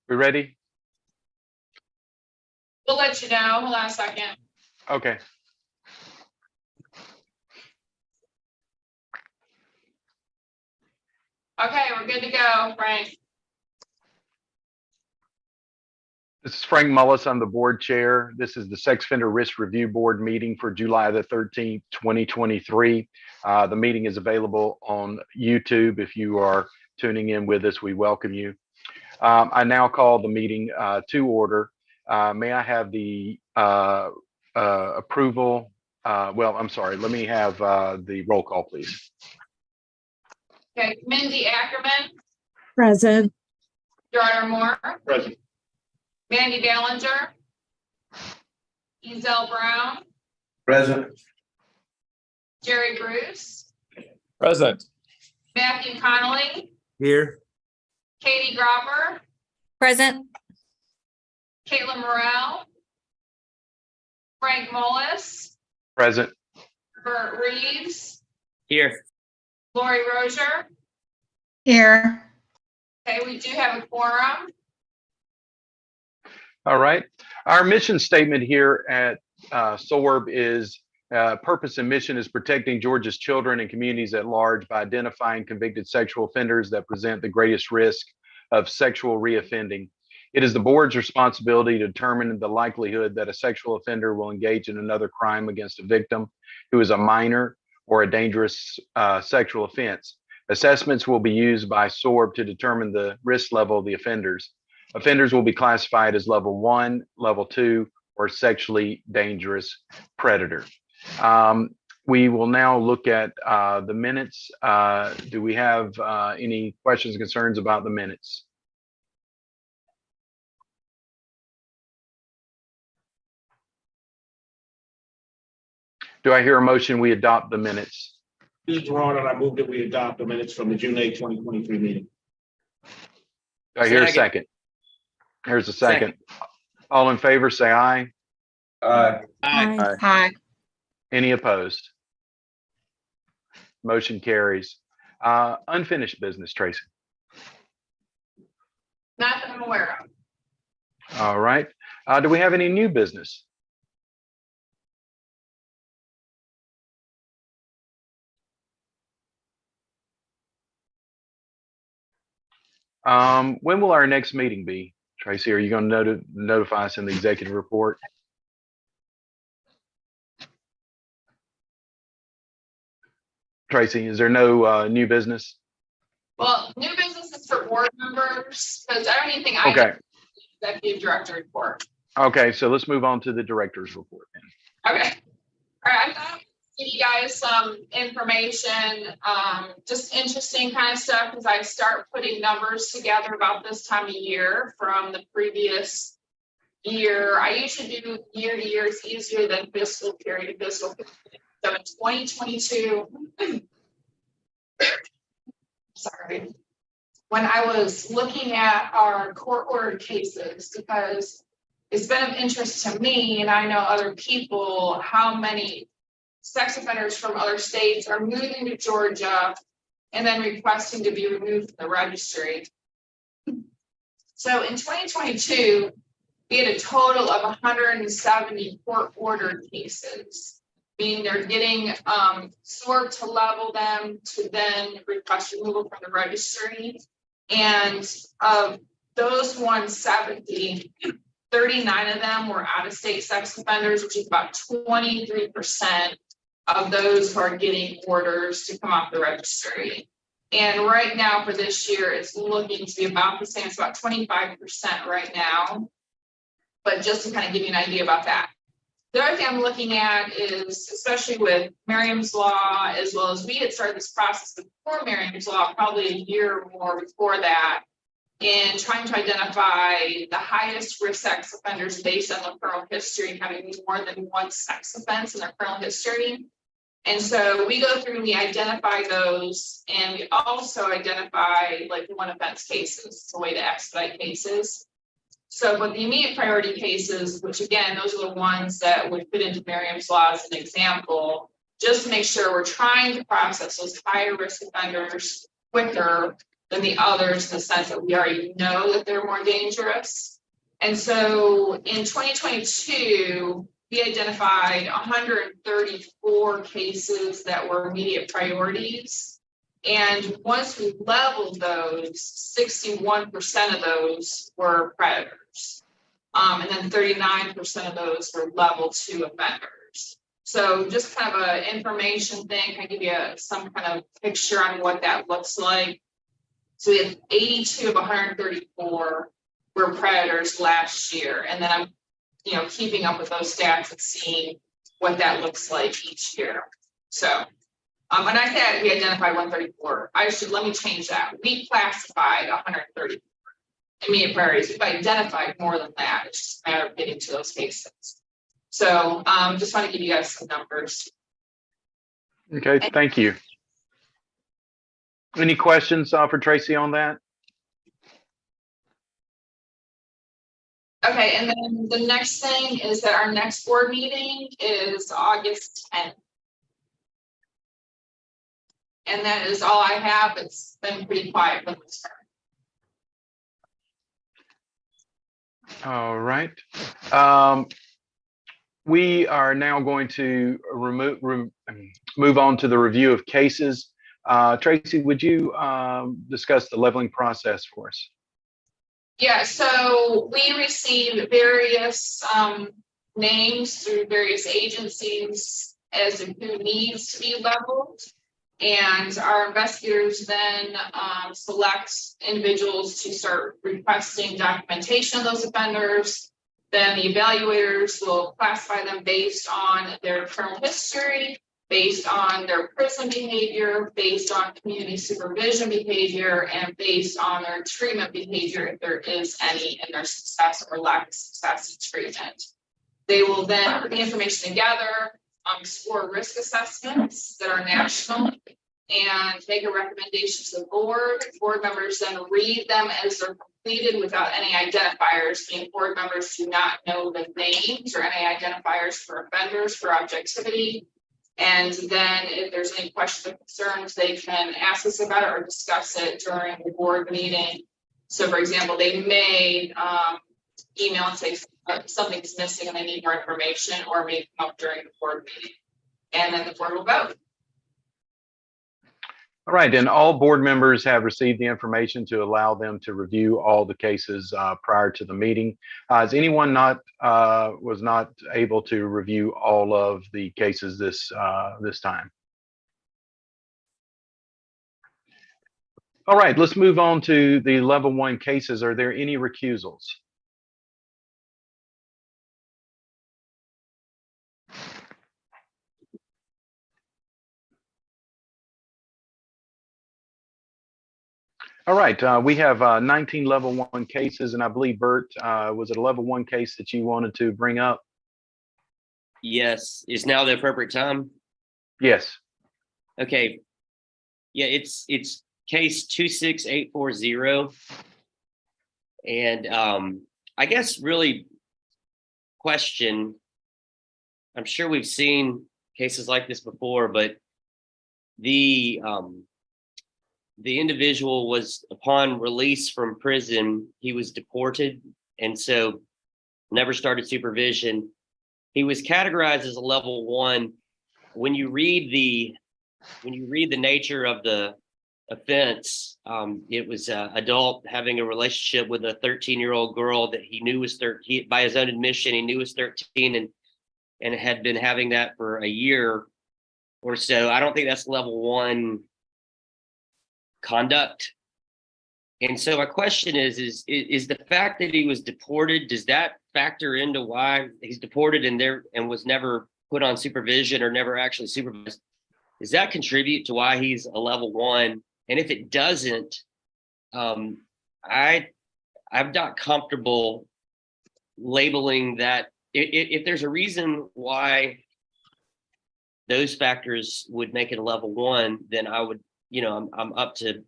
We ready? We'll let you know. Hold on a second. Okay. Okay, we're good to go, Frank. This is Frank Mullis. I'm the board chair. This is the Sex Offender Risk Review Board meeting for July the 13th, 2023. The meeting is available on YouTube. If you are tuning in with us, we welcome you. I now call the meeting to order. May I have the approval? I'm sorry. Let me have the roll call, please. Okay, Mindy Ackerman, Present. Jordan Moore, Present. Mandy Ballinger, Ezell Brown, Present. Jerry Bruce, Present. Matthew Connolly, Here. Katie Gropper, Present. Caitlin Morrell, Frank Mullis, Present. Bert Reeves, Here. Lori Rozier. Here. Okay, we do have a quorum. All right. Our mission statement here at SORB is purpose and mission is protecting Georgia's children and communities at large by identifying convicted sexual offenders that present the greatest risk of sexual reoffending. It is the board's responsibility to determine the likelihood that a sexual offender will engage in another crime against a victim who is a minor or a dangerous sexual offense. Assessments will be used by SORB to determine the risk level of the offenders. Offenders will be classified as level 1, level 2, or sexually dangerous predator. We will now look at the minutes. Do we have any questions or concerns about the minutes? Do I hear a motion we adopt the minutes? This is Ron, and I move that we adopt the minutes from the June 8, 2023 meeting. Do I hear a second? Here's a second. All in favor, say aye. Aye. Aye. Any opposed? Motion carries. Unfinished business, Tracy. Not that I'm aware of. All right. Do we have any new business? When will our next meeting be? Tracy, are you going to notify us in the executive report? Tracy, is there no new business? Well, new business is for board members, because I don't even think Okay. executive director report. Okay, so let's move on to the director's report then. Okay. All right, I thought I'd give you guys some information, just interesting kind of stuff as I start putting numbers together about this time of year from the previous year. I usually do year to year, it's easier than fiscal period to fiscal period. So in 2022, sorry, when I was looking at our court ordered cases, because it's been of interest to me, and I know other people, how many sex offenders from other states are moving to Georgia and then requesting to be removed from the registry. So in 2022, we had a total of 170 court-ordered cases, meaning they're getting SORB to level them to then request removal from the registry. And of those 170, 39 of them were out-of-state sex offenders, which is about 23% of those who are getting orders to come off the registry. And right now for this year, it's looking to be about the same. It's about 25% right now. But just to kind of give you an idea about that. The other thing I'm looking at is, especially with Merriam's Law, as well as we had started this process before Merriam's Law, probably a year or more before that, in trying to identify the highest risk sex offenders based on the criminal history, having more than one sex offense in their criminal history. And so we go through and we identify those, and we also identify like one offense cases. It's a way to expedite cases. So, but the immediate priority cases, which again, those are the ones that would fit into Merriam's Law as an example, just to make sure we're trying to process those higher risk offenders quicker than the others in the sense that we already know that they're more dangerous. And so in 2022, we identified 134 cases that were immediate priorities. And once we leveled those, 61% of those were predators. And then 39% of those were level 2 offenders. So just kind of an information thing, can I give you some kind of picture on what that looks like? So we have 82 of 134 were predators last year. And then I'm, keeping up with those stats and seeing what that looks like each year. So when I said we identified 134, let me change that. We classified 134 immediate priorities. We've identified more than that. It's just a matter of getting to those cases. So just want to give you guys some numbers. Okay, thank you. Any questions for Tracy on that? Okay, and then the next thing is that our next board meeting is August 10th. And that is all I have. It's been pretty quiet for this term. All right. We are now going to move on to the review of cases. Tracy, would you discuss the leveling process for us? Yeah, so we received various names through various agencies as to who needs to be leveled. And our investigators then select individuals to start requesting documentation of those offenders. Then the evaluators will classify them based on their criminal history, based on their prison behavior, based on community supervision behavior, and based on their treatment behavior, if there is any, in their success or lack of success in treatment. They will then put the information together, score risk assessments that are national, and make a recommendation to the board. Board members then read them as they're completed without any identifiers, meaning board members do not know the names or any identifiers for offenders for objectivity. And then if there's any questions or concerns, they can ask us about it or discuss it during the board meeting. So for example, they may email and say something's missing and they need more information, or may come up during the board meeting. And then the board will vote. All right, and all board members have received the information to allow them to review all the cases prior to the meeting. Is anyone was not able to review all of the cases this time? All right, let's move on to the level 1 cases. Are there any recusals? All right, we have 19 level 1 cases, and I believe, Bert, was it a level 1 case that you wanted to bring up? Yes. Is now the appropriate time? Yes. Okay. Yeah, it's case 26840. And I guess really question, I'm sure we've seen cases like this before, but the individual was, upon release from prison, he was deported, and so never started supervision. He was categorized as a level 1. When you read the nature of the offense, it was an adult having a relationship with a 13-year-old girl that he knew was 13. By his own admission, he knew was 13 and had been having that for a year or so. I don't think that's level 1 conduct. And so my question is the fact that he was deported, does that factor into why he's deported and was never put on supervision or never actually supervised? Does that contribute to why he's a level 1? And if it doesn't, I'm not comfortable labeling that. If there's a reason why those factors would make it a level 1, then I would, I'm up to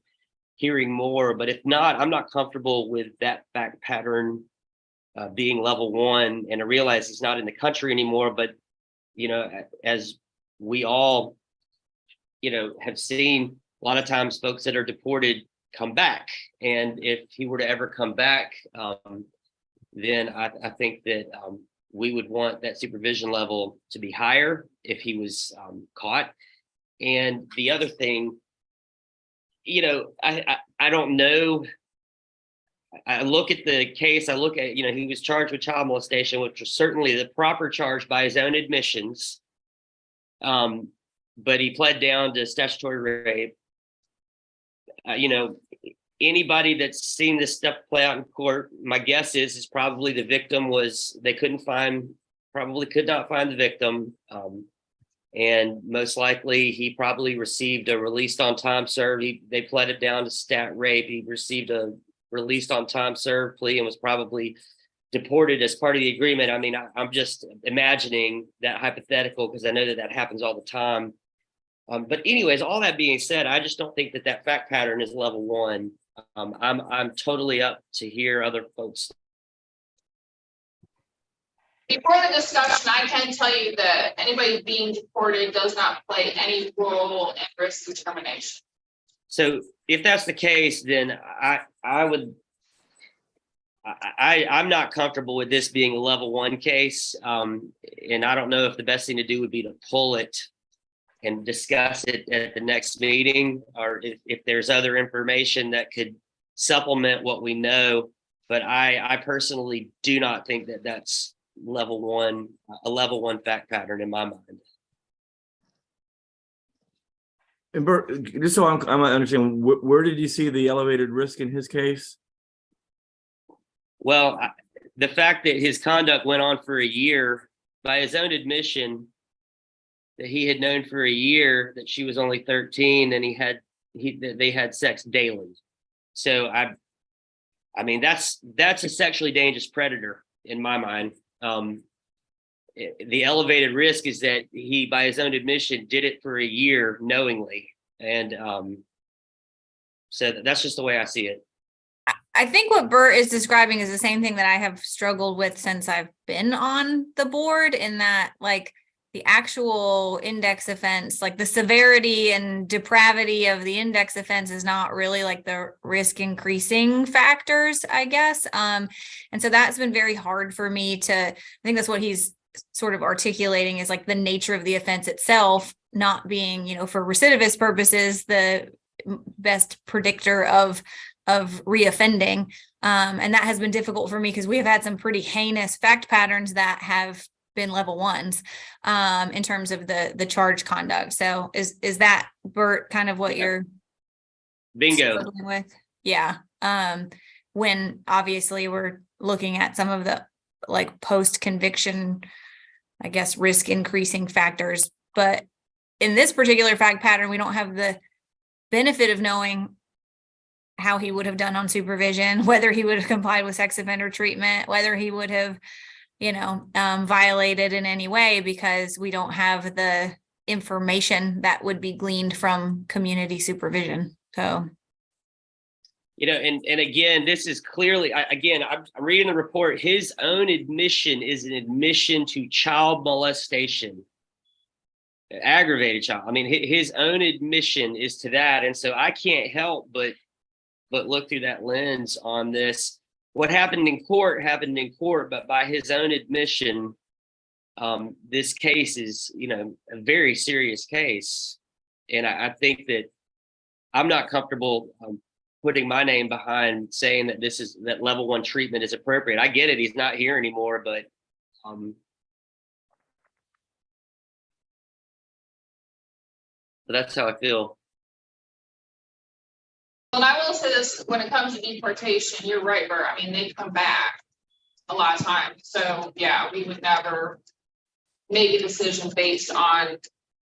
hearing more. But if not, I'm not comfortable with that fact pattern being level 1. And I realize he's not in the country anymore, but as we all have seen, a lot of times folks that are deported come back. And if he were to ever come back, then I think that we would want that supervision level to be higher if he was caught. And the other thing, I don't know. I look at the case, I look at, he was charged with child molestation, which was certainly the proper charge by his own admissions. But he pled down to statutory rape. Anybody that's seen this stuff play out in court, my guess is probably the victim they could not find the victim. And most likely he probably received a released on time served. They pled it down to stat rape. He received a released on time served plea and was probably deported as part of the agreement. I mean, I'm just imagining that hypothetical because I know that happens all the time. But anyways, all that being said, I just don't think that fact pattern is level one. I'm totally up to hear other folks. Before the discussion, I can tell you that anybody being deported does not play any role in risk determination. So if that's the case, then I'm not comfortable with this being a level one case. And I don't know if the best thing to do would be to pull it and discuss it at the next meeting, or if there's other information that could supplement what we know. But I personally do not think that that's a level one fact pattern in my mind. And Bert, just so I'm understanding, where did you see the elevated risk in his case? Well, the fact that his conduct went on for a year, by his own admission, that he had known for a year that she was only 13 and they had sex daily. So I mean, that's a sexually dangerous predator in my mind. The elevated risk is that he, by his own admission, did it for a year knowingly. And so that's just the way I see it. I think what Bert is describing is the same thing that I have struggled with since I've been on the board, in that, like, the actual index offense, like the severity and depravity of the index offense is not really like the risk increasing factors, I guess. And so that's been very hard for me I think that's what he's sort of articulating, is like the nature of the offense itself not being, for recidivist purposes, the best predictor of reoffending. And that has been difficult for me because we have had some pretty heinous fact patterns that have been level ones in terms of the charge conduct. So is that, Bert, kind of what you're bingo with? Yeah. When obviously we're looking at some of the like post-conviction, I guess, risk increasing factors, but in this particular fact pattern, we don't have the benefit of knowing how he would have done on supervision, whether he would have complied with sex offender treatment, whether he would have violated in any way, because we don't have the information that would be gleaned from community supervision. So, and again, this is clearly, I'm reading the report. His own admission is an admission to child molestation, aggravated child. I mean, his own admission is to that. And so I can't help but look through that lens on this. What happened in court, but by his own admission, this case is, a very serious case. And I think that I'm not comfortable putting my name behind saying that that level one treatment is appropriate. I get it. He's not here anymore, but that's how I feel. And I will say this, when it comes to deportation, you're right, Bert. I mean, they come back a lot of times. So yeah, we would never make a decision based on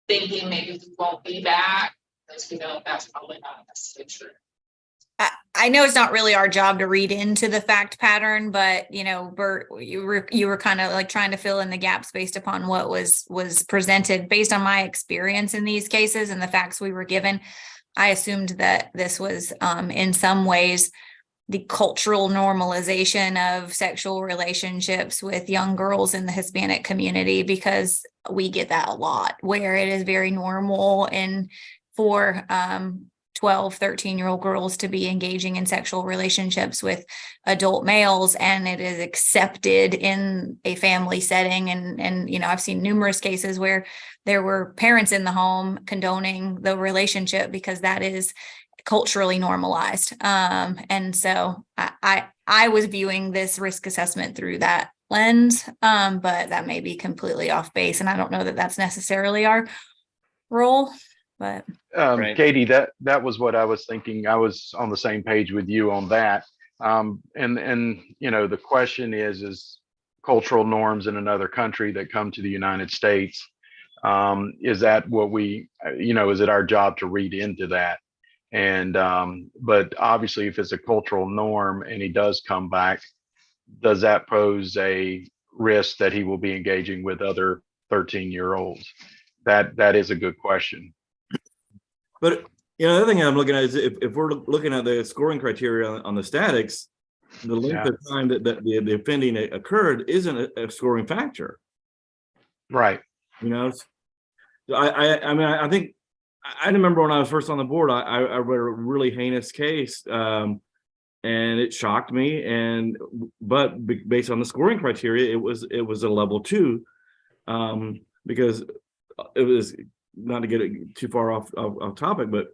thinking maybe we won't be back, because we know that's probably not necessarily true. I know it's not really our job to read into the fact pattern, but Bert, you were kind of like trying to fill in the gaps based upon what was presented. Based on my experience in these cases and the facts we were given, I assumed that this was in some ways the cultural normalization of sexual relationships with young girls in the Hispanic community, because we get that a lot, where it is very normal and for 12, 13-year-old girls to be engaging in sexual relationships with adult males, and it is accepted in a family setting. And you know, I've seen numerous cases where there were parents in the home condoning the relationship because that is culturally normalized. And so I was viewing this risk assessment through that lens, but that may be completely off base, and I don't know that that's necessarily our role, but. Right. Katie, that was what I was thinking. I was on the same page with you on that. And you know, the question is cultural norms in another country that come to the United States. Is that what we, you know, is it our job to read into that? And but obviously, if it's a cultural norm and he does come back, does that pose a risk that he will be engaging with other 13-year-olds? That is a good question. But you know, the other thing I'm looking at is if we're looking at the scoring criteria on the statics, the length of time that the offending occurred isn't a scoring factor. Right. You know, I mean, I think I remember when I was first on the board, I read a really heinous case, and it shocked me. But based on the scoring criteria, it was a level 2, because it was, not to get it too far off topic, but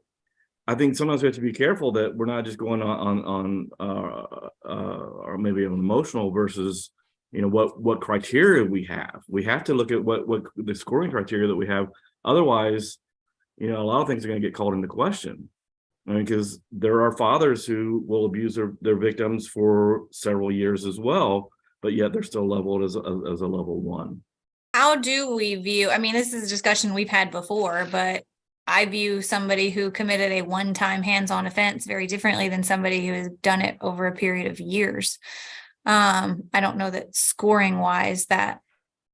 I think sometimes we have to be careful that we're not just going on or maybe an emotional versus, you know, what criteria we have. We have to look at what the scoring criteria that we have. Otherwise, you know, a lot of things are going to get called into question. I mean, because there are fathers who will abuse their victims for several years as well, but yet they're still labeled as a level 1. How do we view, I mean, this is a discussion we've had before, but I view somebody who committed a one-time hands-on offense very differently than somebody who has done it over a period of years. I don't know that scoring wise that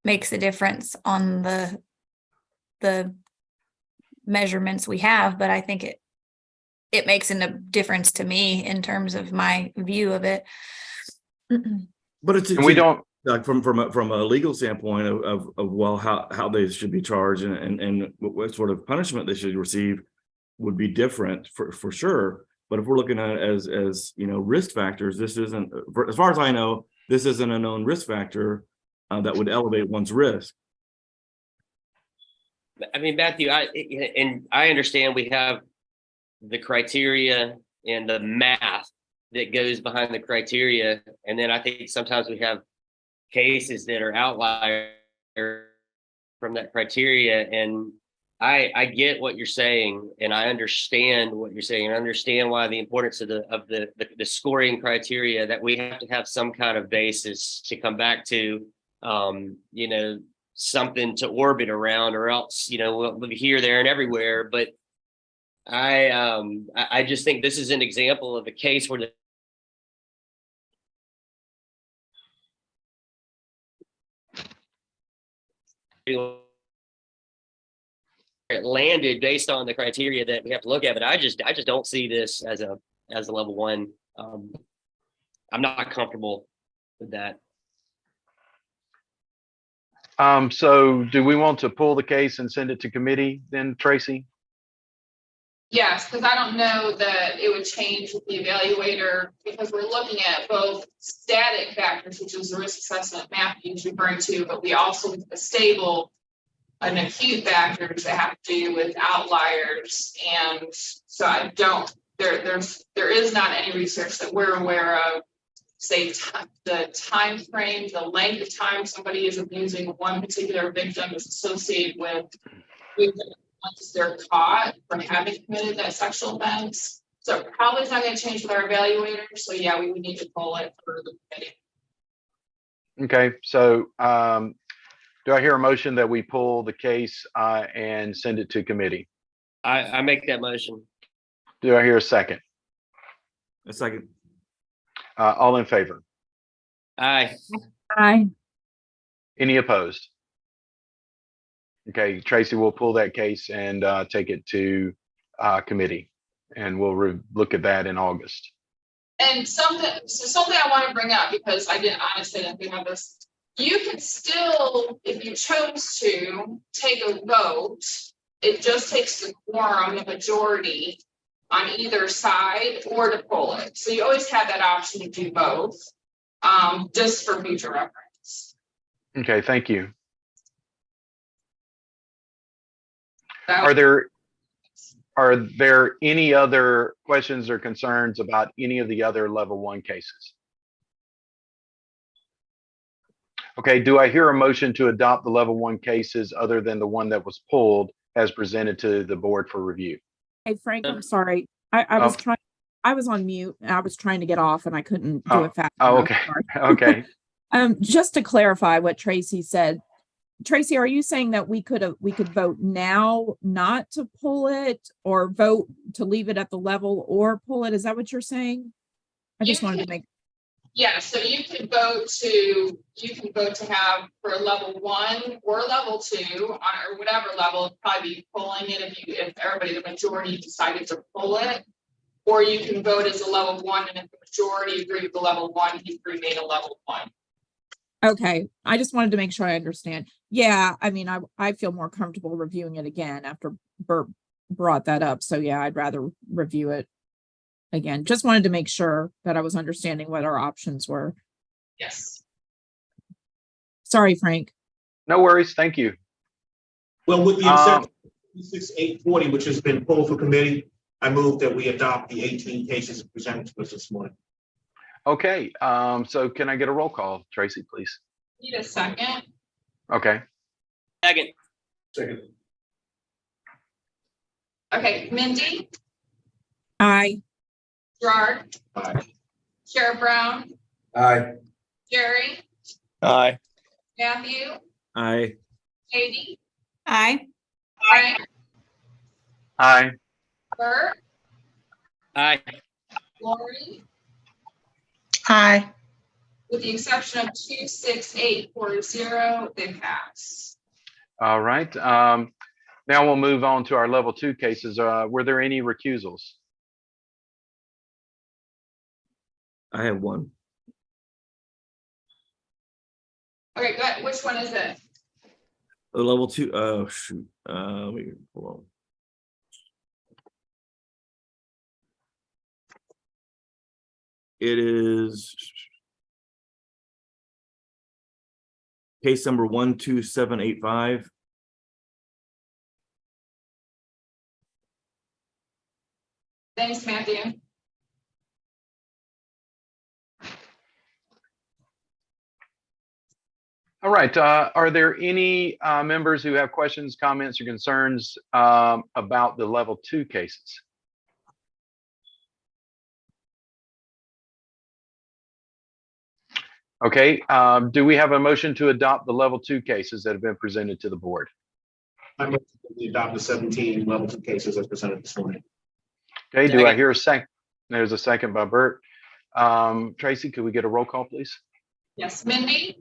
makes a difference on the measurements we have, but I think it makes a difference to me in terms of my view of it. But it's, And we don't, like from a legal standpoint of well, how they should be charged and what sort of punishment they should receive would be different for sure. But if we're looking at it as you know, risk factors, this isn't, as far as I know, this isn't a known risk factor that would elevate one's risk. I mean, Matthew, I understand we have the criteria and the math that goes behind the criteria, and then I think sometimes we have cases that are outliers from that criteria. And I get what you're saying, and I understand what you're saying, and I understand why the importance of the scoring criteria, that we have to have some kind of basis to come back to, you know, something to orbit around, or else, you know, we'll be here, there, and everywhere. But I just think this is an example of a case where it landed based on the criteria that we have to look at. But I just don't see this as a level 1. I'm not comfortable with that. So do we want to pull the case and send it to committee then, Tracy? Yes, because I don't know that it would change with the evaluator, because we're looking at both static factors, which is the risk assessment Matthew's referring to, but we also look at the stable and acute factors that have to do with outliers. And so I don't, there is not any research that we're aware of, say the time frame, the length of time somebody is abusing one particular victim is associated with once they're caught for having committed that sexual offense. So probably it's not going to change with our evaluator. So yeah, we would need to pull it for the committee. Okay, so do I hear a motion that we pull the case and send it to committee? I make that motion. Do I hear a second? A second. All in favor? Aye. Aye. Any opposed? Okay, Tracy, we'll pull that case and take it to committee, and we'll look at that in August. And something I want to bring up, because I didn't honestly think of this. You could still, if you chose to take a vote, it just takes the quorum, the majority, on either side or to pull it. So you always have that option to do both, just for future reference. Okay, thank you. That- Are there any other questions or concerns about any of the other level 1 cases? Okay, do I hear a motion to adopt the level 1 cases other than the one that was pulled as presented to the board for review? Hey Frank, I'm sorry. I was Oh. trying, I was on mute and I was trying to get off and I couldn't do it fast. Oh, enough. okay. Sorry. Okay. Just to clarify what Tracy said, Tracy, are you saying that we could vote now not to pull it or vote to leave it at the level or pull it? Is that what you're saying? I just wanted to make, Yeah, so you can vote to have for level 1 or level 2 on or whatever level, probably be pulling it if everybody, the majority decided to pull it. Or you can vote as a level 1, and if the majority agree with the level 1, you remain a level 1. okay. I just wanted to make sure I understand. Yeah, I mean, I feel more comfortable reviewing it again after Bert brought that up. So yeah, I'd rather review it again. Just wanted to make sure that I was understanding what our options were. Yes. Sorry, Frank. No worries. Thank you. Well, with the exception of 6840, which has been pulled for committee, I move that we adopt the 18 cases presented to us this morning. Okay, so can I get a roll call, Tracy, please? Need a second? Okay. Second. Second. Okay, Mindy, Aye. Gerard, Aye. Sheriff Brown, Aye. Jerry, Aye. Matthew, I, Katie, Aye. Frank, Aye. Bert, Aye. Lori, Aye. with the exception of 26840, they pass. All right. Now we'll move on to our level 2 cases. Were there any recusals? I have one. Okay, good. Which one is it? The level 2, oh shoot, let me, hold on. It is case number 12785. Thanks, Matthew. All right. Are there any members who have questions, comments, or concerns about the level 2 cases? Okay. Do we have a motion to adopt the level 2 cases that have been presented to the board? I move that we adopt the 17 level 2 cases as presented this morning. Okay. Do I Second. hear a second? There's a second by Bert. Tracy, could we get a roll call, please? Yes, Mindy,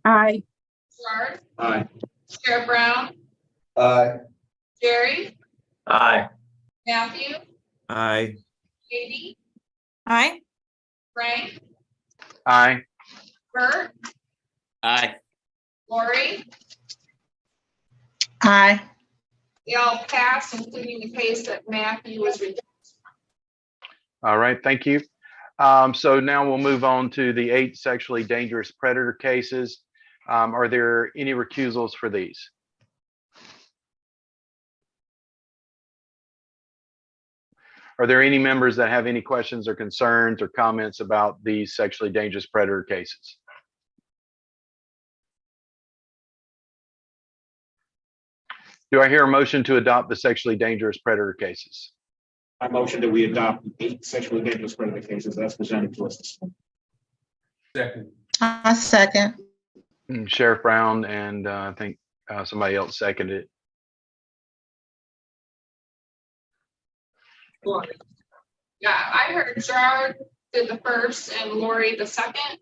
Aye. Gerard, Aye. Sheriff Brown, Aye. Jerry, Aye. Matthew, I, Katie, Aye. Frank, Aye. Bert, Aye. Lori, Aye. they all pass, including the case that Matthew was rejected. All right. Thank you. So now we'll move on to the 8 sexually dangerous predator cases. Are there any recusals for these? Are there any members that have any questions or concerns or comments about these sexually dangerous predator cases? Do I hear a motion to adopt the sexually dangerous predator cases? I motion that we adopt the 8 sexually dangerous predator cases as presented to us this morning. Second. I second. Sheriff Brown and I think somebody else seconded it. Lori. Yeah, I heard Gerard did the first and Lori the second.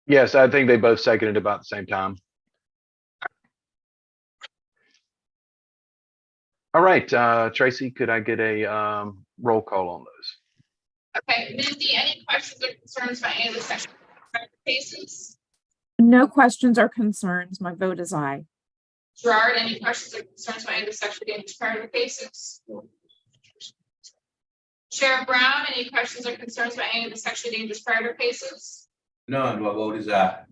Yes, I think they both seconded about the same time. All right, Tracy, could I get a roll call on those? Okay, Mindy, any questions or concerns about any of the sexual predator cases? No questions or concerns. My vote is aye. Gerard, any questions or concerns about any of the sexually dangerous predator cases? Sheriff Brown, any questions or concerns about any of the sexually dangerous predator cases? None, my vote is aye.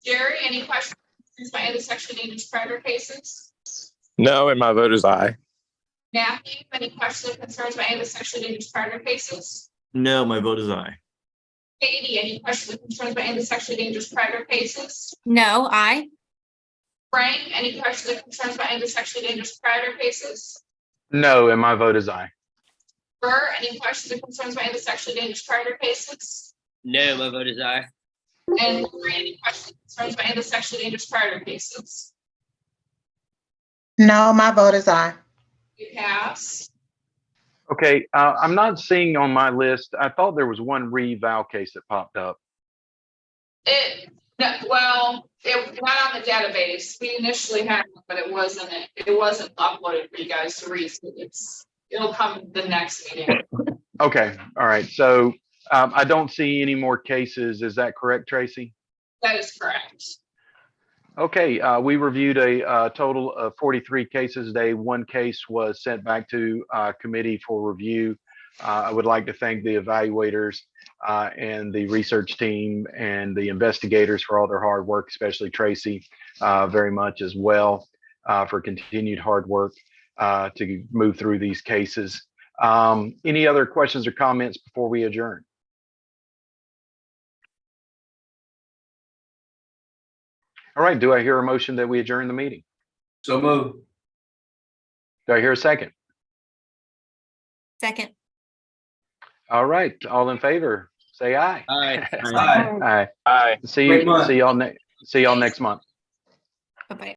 Jerry, any questions or concerns about any of the sexually dangerous predator cases? No, and my vote is aye. Matthew, any questions or concerns about any of the sexually dangerous predator cases? No, my vote is aye. Katie, any questions or concerns about any of the sexually dangerous predator cases? No, I. Frank, any questions or concerns about any of the sexually dangerous predator cases? No, and my vote is aye. Burr, any questions or concerns about any of the sexually dangerous predator cases? No, my vote is aye. And Lori, any questions or concerns about any of the sexually dangerous predator cases? No, my vote is aye. You pass. Okay, I'm not seeing on my list. I thought there was one reval case that popped up. Well, it not on the database. We initially had one, but it wasn't uploaded for you guys to read. So it'll come the next meeting. Okay, all right. So I don't see any more cases. Is that correct, Tracy? That is correct. Okay, we reviewed a total of 43 cases today. One case was sent back to committee for review. I would like to thank the evaluators and the research team and the investigators for all their hard work, especially Tracy, very much as well for continued hard work to move through these cases. Any other questions or comments before we adjourn? All right, do I hear a motion that we adjourn the meeting? So move. Do I hear a second? Second. All right, all in favor, say aye. Aye. Aye. Aye. Aye. See Great you, month. see y'all next month. Bye-bye.